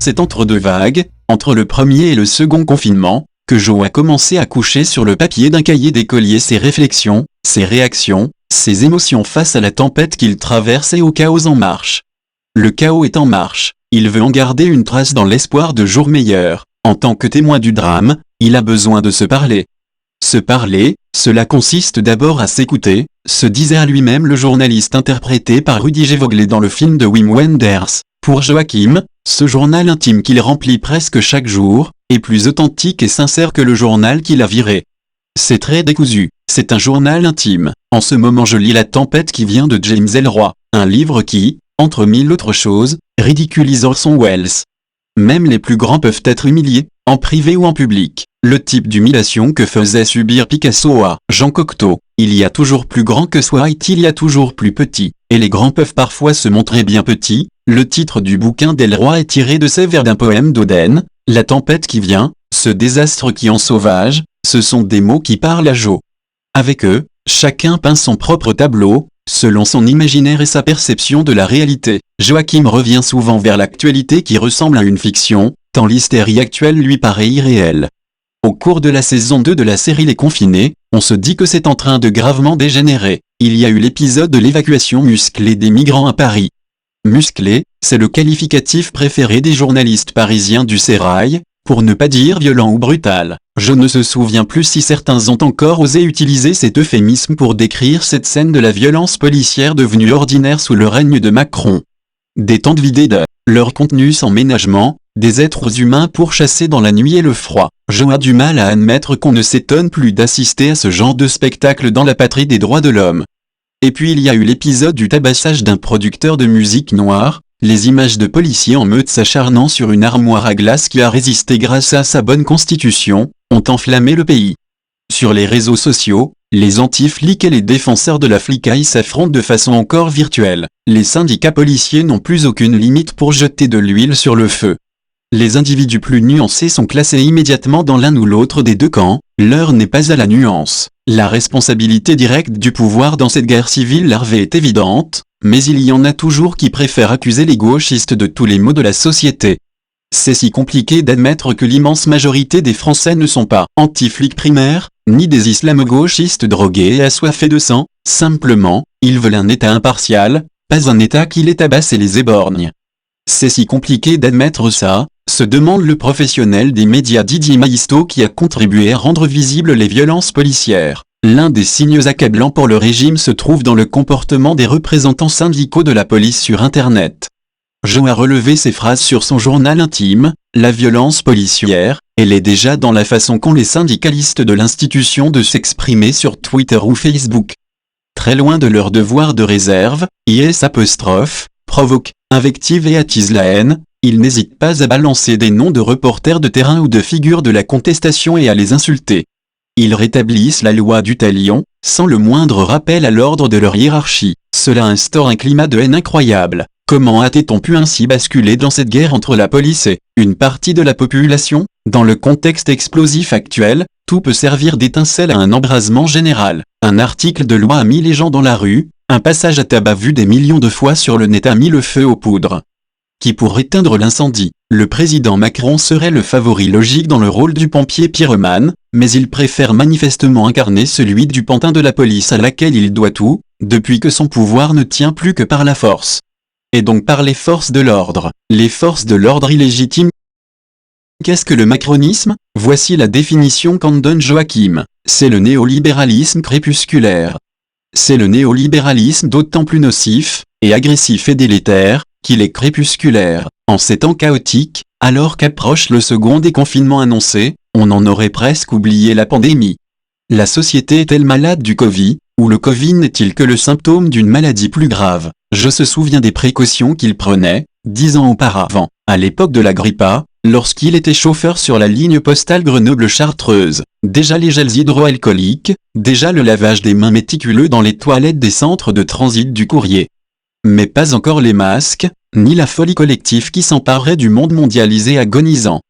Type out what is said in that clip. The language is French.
C'est entre deux vagues, entre le premier et le second confinement, que Joe a commencé à coucher sur le papier d'un cahier d'écolier ses réflexions, ses réactions, ses émotions face à la tempête qu'il traverse et au chaos en marche. Le chaos est en marche, il veut en garder une trace dans l'espoir de jours meilleurs. En tant que témoin du drame, il a besoin de se parler. Se parler, cela consiste d'abord à s'écouter, se disait à lui-même le journaliste interprété par Rudy Vogler dans le film de Wim Wenders. Pour Joachim, ce journal intime qu'il remplit presque chaque jour, est plus authentique et sincère que le journal qu'il a viré. C'est très décousu, c'est un journal intime. En ce moment je lis La tempête qui vient de James Ellroy, un livre qui, entre mille autres choses, ridiculise Orson Welles. Même les plus grands peuvent être humiliés, en privé ou en public. Le type d'humiliation que faisait subir Picasso à Jean Cocteau. Il y a toujours plus grand que soi et il y a toujours plus petit. Et les grands peuvent parfois se montrer bien petits. Le titre du bouquin d'Ellroy est tiré de ces vers d'un poème d'Auden. La tempête qui vient, ce désastre qui en sauvage, ce sont des mots qui parlent à Joe. Avec eux, chacun peint son propre tableau, selon son imaginaire et sa perception de la réalité. Joachim revient souvent vers l'actualité qui ressemble à une fiction, tant l'hystérie actuelle lui paraît irréelle. Au cours de la saison 2 de la série Les Confinés, on se dit que c'est en train de gravement dégénérer. Il y a eu l'épisode de l'évacuation musclée des migrants à Paris. Musclé, c'est le qualificatif préféré des journalistes parisiens du sérail, pour ne pas dire violent ou brutal. Je ne se souviens plus si certains ont encore osé utiliser cet euphémisme pour décrire cette scène de la violence policière devenue ordinaire sous le règne de Macron. Des tentes vidées de leur contenu sans ménagement, des êtres humains pourchassés dans la nuit et le froid. Joe a du mal à admettre qu'on ne s'étonne plus d'assister à ce genre de spectacle dans la patrie des droits de l'homme. Et puis il y a eu l'épisode du tabassage d'un producteur de musique noire, les images de policiers en meute s'acharnant sur une armoire à glace qui a résisté grâce à sa bonne constitution, ont enflammé le pays. Sur les réseaux sociaux, les anti-flics et les défenseurs de la flicaille s'affrontent de façon encore virtuelle. Les syndicats policiers n'ont plus aucune limite pour jeter de l'huile sur le feu. Les individus plus nuancés sont classés immédiatement dans l'un ou l'autre des deux camps, l'heure n'est pas à la nuance. La responsabilité directe du pouvoir dans cette guerre civile larvée est évidente, mais il y en a toujours qui préfèrent accuser les gauchistes de tous les maux de la société. C'est si compliqué d'admettre que l'immense majorité des Français ne sont pas anti-flics primaires, ni des islamo-gauchistes drogués et assoiffés de sang, simplement, ils veulent un État impartial, pas un État qui les tabasse et les éborgne. C'est si compliqué d'admettre ça, se demande le professionnel des médias Didier Maisto qui a contribué à rendre visibles les violences policières. L'un des signes accablants pour le régime se trouve dans le comportement des représentants syndicaux de la police sur Internet. Joe a relevé ces phrases sur son journal intime, la violence policière, elle est déjà dans la façon qu'ont les syndicalistes de l'institution de s'exprimer sur Twitter ou Facebook. Très loin de leur devoir de réserve, IS', provoque, invective et attise la haine, ils n'hésitent pas à balancer des noms de reporters de terrain ou de figures de la contestation et à les insulter. Ils rétablissent la loi du talion, sans le moindre rappel à l'ordre de leur hiérarchie. Cela instaure un climat de haine incroyable. Comment a-t-on pu ainsi basculer dans cette guerre entre la police et une partie de la population? Dans le contexte explosif actuel, tout peut servir d'étincelle à un embrasement général. Un article de loi a mis les gens dans la rue, un passage à tabac vu des millions de fois sur le net a mis le feu aux poudres. Qui pour éteindre l'incendie, le président Macron serait le favori logique dans le rôle du pompier pyromane, mais il préfère manifestement incarner celui du pantin de la police à laquelle il doit tout, depuis que son pouvoir ne tient plus que par la force. Et donc par les forces de l'ordre. Les forces de l'ordre illégitimes. Qu'est-ce que le macronisme? Voici la définition qu'en donne Joachim. C'est le néolibéralisme crépusculaire. C'est le néolibéralisme d'autant plus nocif, et agressif et délétère, qu'il est crépusculaire. En ces temps chaotiques, alors qu'approche le second déconfinement annoncé, on en aurait presque oublié la pandémie. La société est-elle malade du Covid, ou le Covid n'est-il que le symptôme d'une maladie plus grave? Je se souviens des précautions qu'il prenait, 10 ans auparavant, à l'époque de la grippe A, lorsqu'il était chauffeur sur la ligne postale Grenoble-Chartreuse. Déjà les gels hydroalcooliques, déjà le lavage des mains méticuleux dans les toilettes des centres de transit du courrier. Mais pas encore les masques, ni la folie collective qui s'emparerait du monde mondialisé agonisant.